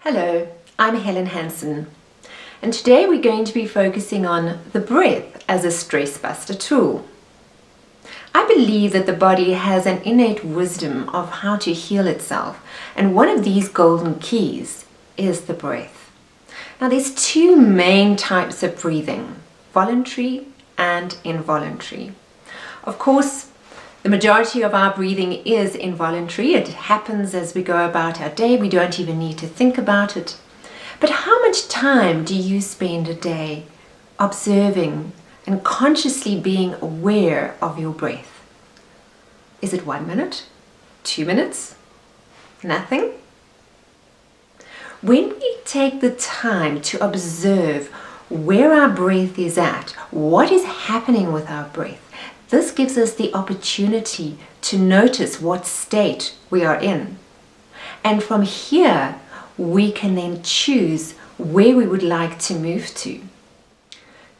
Hello, I'm Helen Hansen, and today we're going to be focusing on the breath as a stress buster tool. I believe that the body has an innate wisdom of how to heal itself, and one of these golden keys is the breath. Now there's two main types of breathing, voluntary and involuntary. Of course, the majority of our breathing is involuntary. It happens as we go about our day. We don't even need to think about it. But how much time do you spend a day observing and consciously being aware of your breath? Is it 1 minute? 2 minutes? Nothing? When we take the time to observe where our breath is at, what is happening with our breath, this gives us the opportunity to notice what state we are in. And from here, we can then choose where we would like to move to.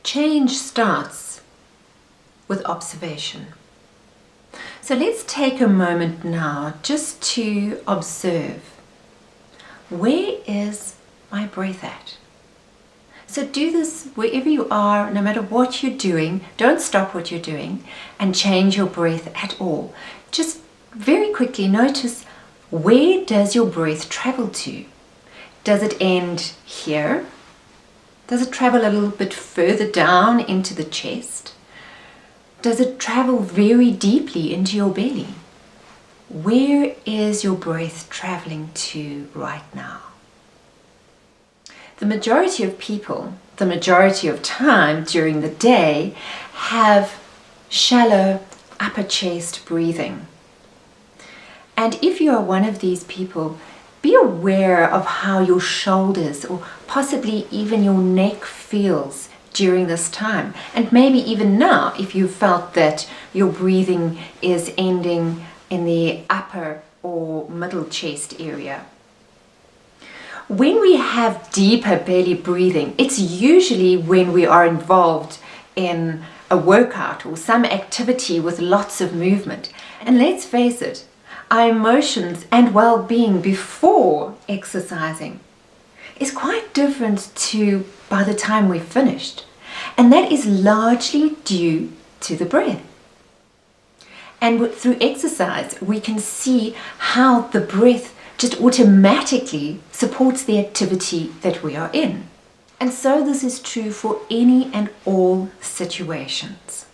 Change starts with observation. So let's take a moment now just to observe. Where is my breath at? So do this wherever you are, no matter what you're doing. Don't stop what you're doing and change your breath at all. Just very quickly notice, where does your breath travel to? Does it end here? Does it travel a little bit further down into the chest? Does it travel very deeply into your belly? Where is your breath traveling to right now? The majority of people, the majority of time during the day, have shallow upper chest breathing. And if you are one of these people, be aware of how your shoulders or possibly even your neck feels during this time. And maybe even now, if you felt that your breathing is ending in the upper or middle chest area. When we have deeper belly breathing, it's usually when we are involved in a workout or some activity with lots of movement. And let's face it, our emotions and well-being before exercising is quite different to by the time we've finished. And that is largely due to the breath. And through exercise, we can see how the breath just automatically supports the activity that we are in. And so this is true for any and all situations.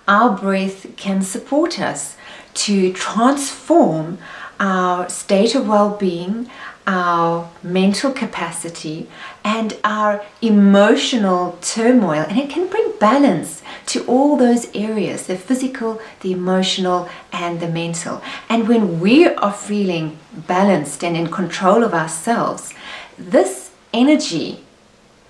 Our breath can support us to transform our state of well-being, our mental capacity, and our emotional turmoil. And it can bring balance to all those areas, the physical, the emotional, and the mental. And when we are feeling balanced and in control of ourselves, this energy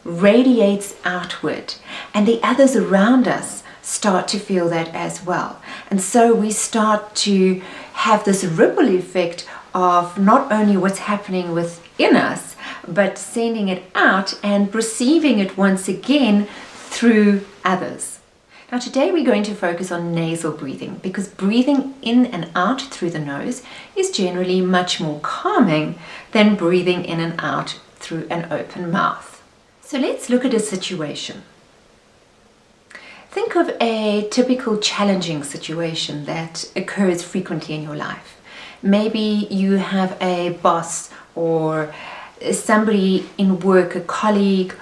radiates outward, and the others around us start to feel that as well. And so we start to have this ripple effect of not only what's happening within us, but sending it out and receiving it once again through others. Now today we're going to focus on nasal breathing, because breathing in and out through the nose is generally much more calming than breathing in and out through an open mouth. So let's look at a situation. Think of a typical challenging situation that occurs frequently in your life. Maybe you have a boss or somebody in work, a colleague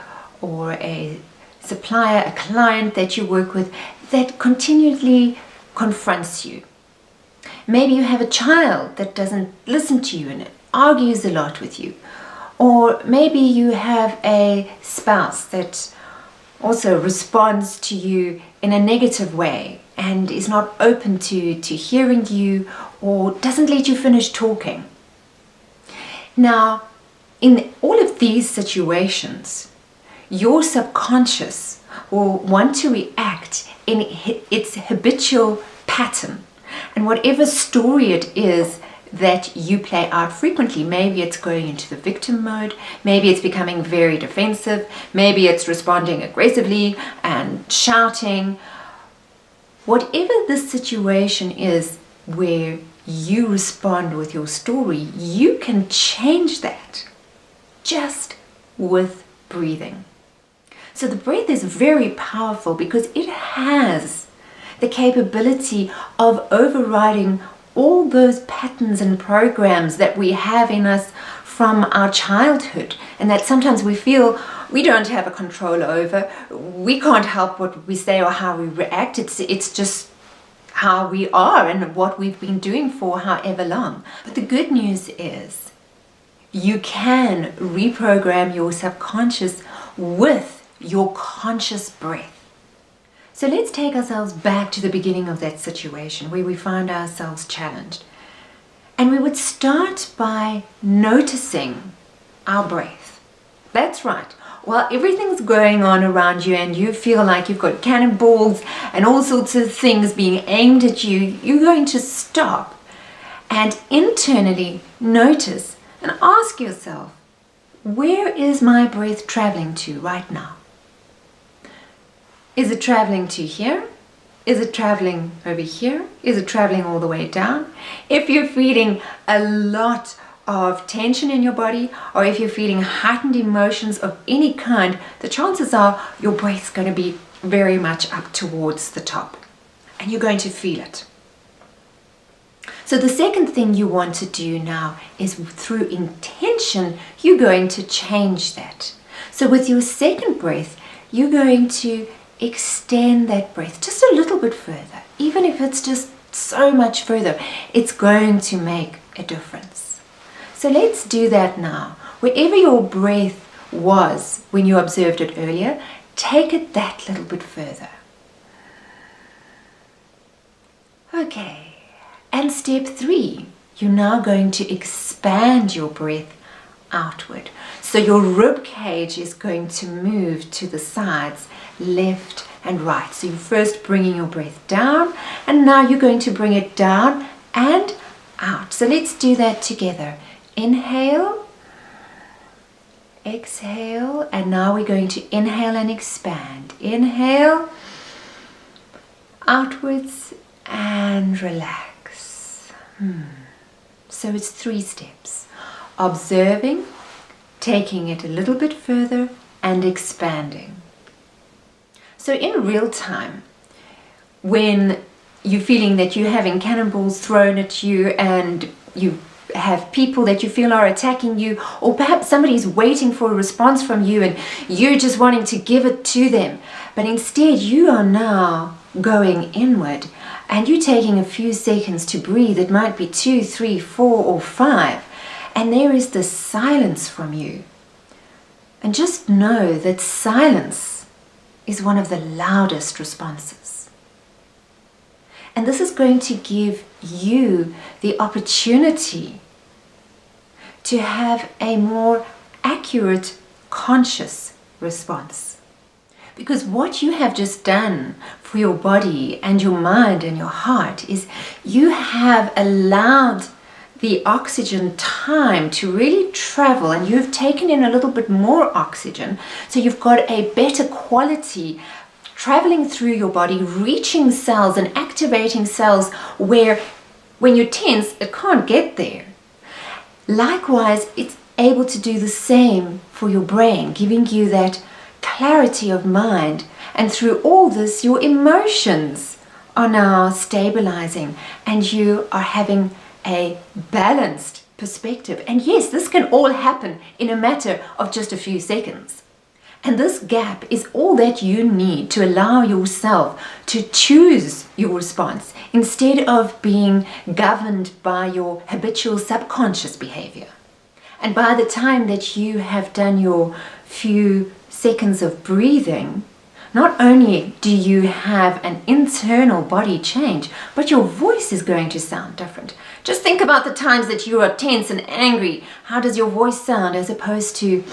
or a supplier, a client that you work with that continually confronts you. Maybe you have a child that doesn't listen to you and argues a lot with you. Or maybe you have a spouse that also responds to you in a negative way and is not open to hearing you or doesn't let you finish talking. Now, in all of these situations, your subconscious will want to react in its habitual pattern. And whatever story it is that you play out frequently, maybe it's going into the victim mode, maybe it's becoming very defensive, maybe it's responding aggressively and shouting. Whatever the situation is where you respond with your story, you can change that. just with breathing. So the breath is very powerful because it has the capability of overriding all those patterns and programs that we have in us from our childhood, and that sometimes we feel we don't have a control over. We can't help what we say or how we react. It's just how we are and what we've been doing for however long. But the good news is you can reprogram your subconscious with your conscious breath. So let's take ourselves back to the beginning of that situation where we find ourselves challenged. And we would start by noticing our breath. That's right. While everything's going on around you and you feel like you've got cannonballs and all sorts of things being aimed at you, you're going to stop and internally notice and ask yourself, where is my breath traveling to right now? Is it traveling to here? Is it traveling over here? Is it traveling all the way down? If you're feeling a lot of tension in your body, or if you're feeling heightened emotions of any kind, the chances are your breath's going to be very much up towards the top. And you're going to feel it. So the second thing you want to do now is through intention, you're going to change that. So with your second breath, you're going to extend that breath just a little bit further. Even if it's just so much further, it's going to make a difference. So let's do that now. Wherever your breath was when you observed it earlier, take it that little bit further. Okay, and step 3, you're now going to expand your breath outward. So your rib cage is going to move to the sides, left and right. So you're first bringing your breath down, and now you're going to bring it down and out. So let's do that together. Inhale, exhale, and now we're going to inhale and expand. Inhale, outwards, and relax. So it's 3 steps. Observing, taking it a little bit further, and expanding. So in real time, when you're feeling that you're having cannonballs thrown at you and you have people that you feel are attacking you, or perhaps somebody's waiting for a response from you and you're just wanting to give it to them, but instead you are now going inward and you're taking a few seconds to breathe. It might be 2, 3, 4, or 5, and there is the silence from you. And just know that silence is one of the loudest responses. And this is going to give you the opportunity to have a more accurate, conscious response. Because what you have just done for your body and your mind and your heart is you have allowed the oxygen time to really travel, and you've taken in a little bit more oxygen, so you've got a better quality traveling through your body, reaching cells and activating cells where when you're tense it can't get there. Likewise, it's able to do the same for your brain, giving you that clarity of mind, and through all this your emotions are now stabilizing and you are having a balanced perspective. And yes, this can all happen in a matter of just a few seconds. And this gap is all that you need to allow yourself to choose your response instead of being governed by your habitual subconscious behavior. And by the time that you have done your few seconds of breathing, not only do you have an internal body change, but your voice is going to sound different. Just think about the times that you are tense and angry. How does your voice sound as opposed to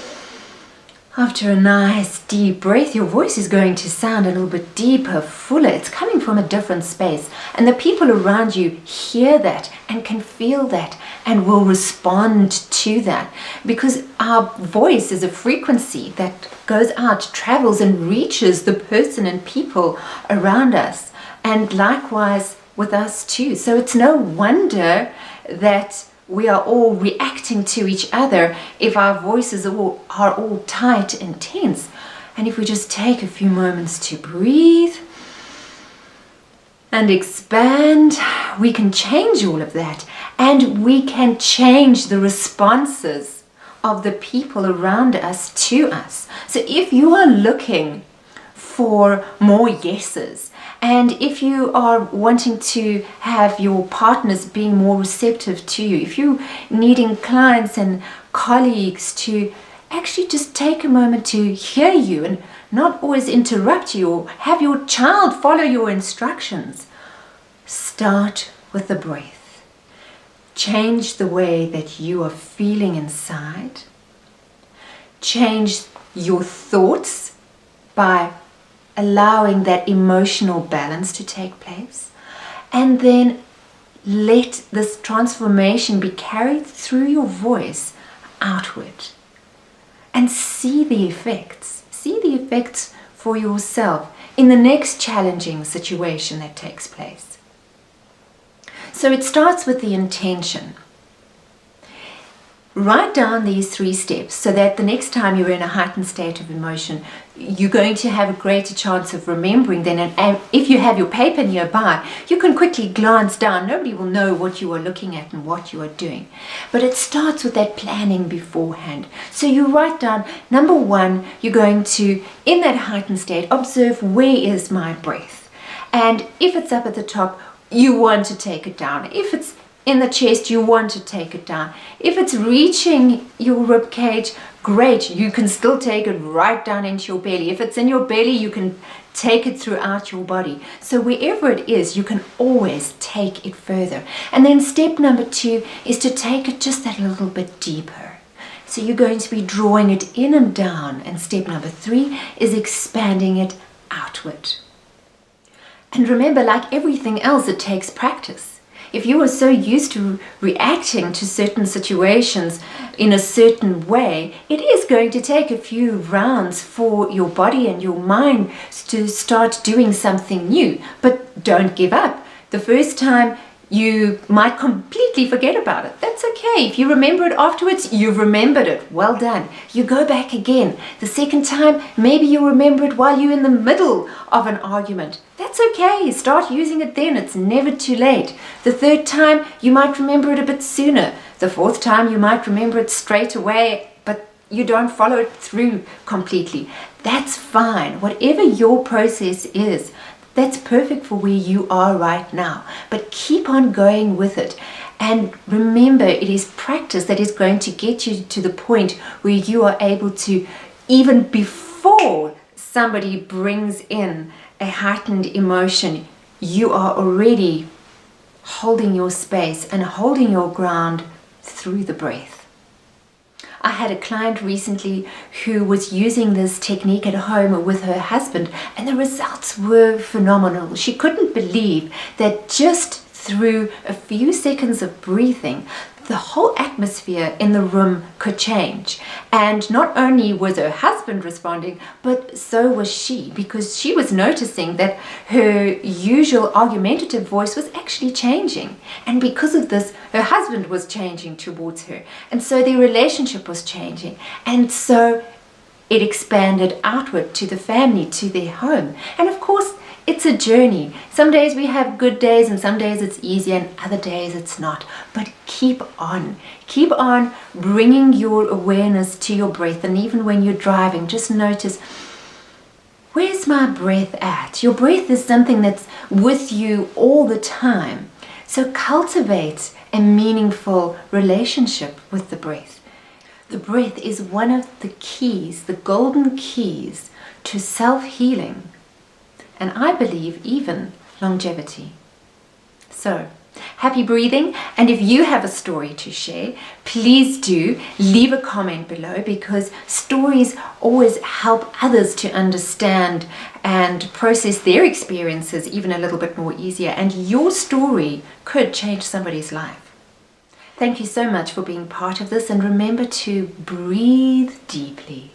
after a nice deep breath? Your voice is going to sound a little bit deeper, fuller. It's coming from a different space. And the people around you hear that and can feel that and will respond to that, because our voice is a frequency that goes out, travels and reaches the person and people around us, and likewise with us too. So it's no wonder that we are all reacting to each other if our voices are all tight and tense. And if we just take a few moments to breathe and expand, we can change all of that, and we can change the responses of the people around us to us. So if you are looking for more yeses, and if you are wanting to have your partners being more receptive to you, if you're needing clients and colleagues to actually just take a moment to hear you and not always interrupt you or have your child follow your instructions, start with the breath. Change the way that you are feeling inside. Change your thoughts by allowing that emotional balance to take place, and then let this transformation be carried through your voice outward, and see the effects for yourself in the next challenging situation that takes place. So it starts with the intention. Write down these 3 steps so that the next time you're in a heightened state of emotion, you're going to have a greater chance of remembering then. And if you have your paper nearby, you can quickly glance down. Nobody will know what you are looking at and what you are doing. But it starts with that planning beforehand. So you write down, number 1, you're going to, in that heightened state, observe, where is my breath? And if it's up at the top, you want to take it down. If it's in the chest, you want to take it down. If it's reaching your rib cage, great, you can still take it right down into your belly. If it's in your belly, you can take it throughout your body. So wherever it is, you can always take it further. And then step number 2 is to take it just that little bit deeper. So you're going to be drawing it in and down. And step number 3 is expanding it outward. And remember, like everything else, it takes practice. If you are so used to reacting to certain situations in a certain way, it is going to take a few rounds for your body and your mind to start doing something new. But don't give up. The first time, you might completely forget about it. That's okay. If you remember it afterwards, you've remembered it. Well done. You go back again. The second time, maybe you remember it while you're in the middle of an argument. That's okay. Start using it then. It's never too late. The third time, you might remember it a bit sooner. The fourth time, you might remember it straight away, but you don't follow it through completely. That's fine. Whatever your process is, that's perfect for where you are right now. But keep on going with it. And remember, it is practice that is going to get you to the point where you are able to, even before somebody brings in a heightened emotion, you are already holding your space and holding your ground through the breath. I had a client recently who was using this technique at home with her husband, and the results were phenomenal. She couldn't believe that just through a few seconds of breathing, the whole atmosphere in the room could change. And not only was her husband responding, but so was she, because she was noticing that her usual argumentative voice was actually changing. And because of this, her husband was changing towards her. And so their relationship was changing. And so it expanded outward to the family, to their home. And of course, it's a journey. Some days we have good days and some days it's easier and other days it's not. But keep on. Keep on bringing your awareness to your breath. And even when you're driving, just notice, where's my breath at? Your breath is something that's with you all the time. So cultivate a meaningful relationship with the breath. The breath is one of the keys, the golden keys to self-healing. And I believe even longevity. So, happy breathing. And if you have a story to share, please do leave a comment below, because stories always help others to understand and process their experiences even a little bit more easier. And your story could change somebody's life. Thank you so much for being part of this, and remember to breathe deeply.